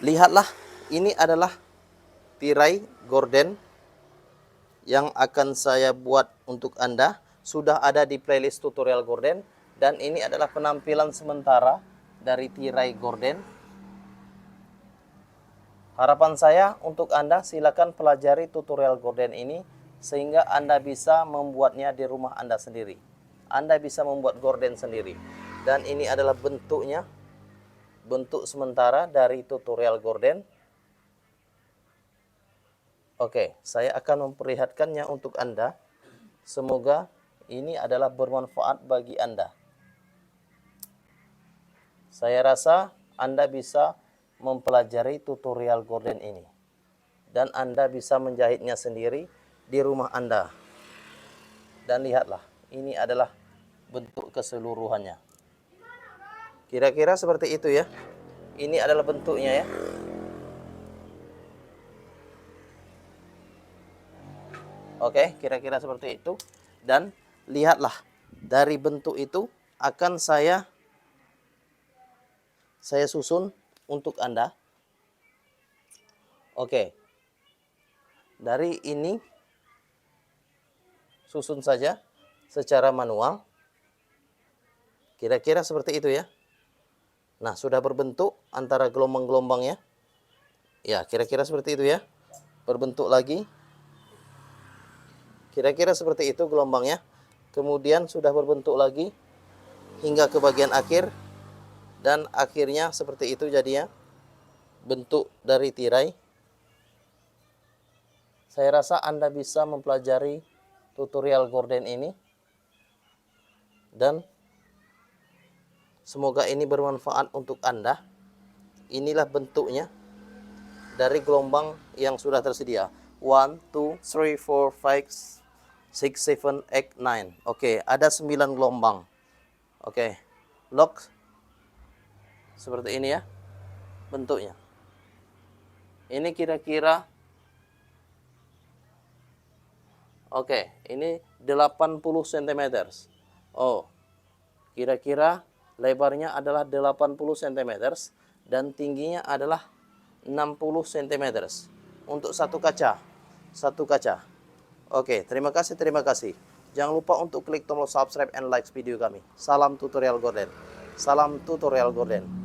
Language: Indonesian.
Lihatlah, ini adalah tirai gorden yang akan saya buat untuk Anda. Sudah ada di playlist tutorial gorden. Dan ini adalah penampilan sementara dari tirai gorden. Harapan saya untuk Anda, silakan pelajari tutorial gorden ini sehingga Anda bisa membuatnya di rumah Anda sendiri. Anda bisa membuat gorden sendiri. Dan ini adalah bentuknya, bentuk sementara dari tutorial gorden. Oke, saya akan memperlihatkannya untuk Anda. Semoga ini adalah bermanfaat bagi Anda. Saya rasa Anda bisa mempelajari tutorial gorden ini. Dan Anda bisa menjahitnya sendiri di rumah Anda. Dan lihatlah, ini adalah bentuk keseluruhannya. Kira-kira seperti itu ya. Ini adalah bentuknya ya. Oke, kira-kira seperti itu. Dan lihatlah, dari bentuk itu akan saya susun untuk Anda. Oke. Dari ini susun saja secara manual. Kira-kira seperti itu ya. Nah, sudah berbentuk antara gelombang-gelombangnya. Ya, kira-kira seperti itu ya. Berbentuk lagi. Kira-kira seperti itu gelombangnya. Kemudian sudah berbentuk lagi hingga ke bagian akhir. Dan akhirnya seperti itu jadinya bentuk dari tirai. Saya rasa Anda bisa mempelajari tutorial gorden ini. Dan semoga ini bermanfaat untuk Anda. Inilah bentuknya dari gelombang yang sudah tersedia. 1, 2, 3, 4, 5, 6, 7, 8, 9. Oke, ada 9 gelombang. Oke, lock seperti ini ya bentuknya. Ini kira-kira oke, ini 80 cm. Oh, kira-kira lebarnya adalah 80 cm dan tingginya adalah 60 cm untuk satu kaca. Satu kaca. Oke, terima kasih, terima kasih. Jangan lupa untuk klik tombol subscribe and like video kami. Salam tutorial gorden. Salam tutorial gorden.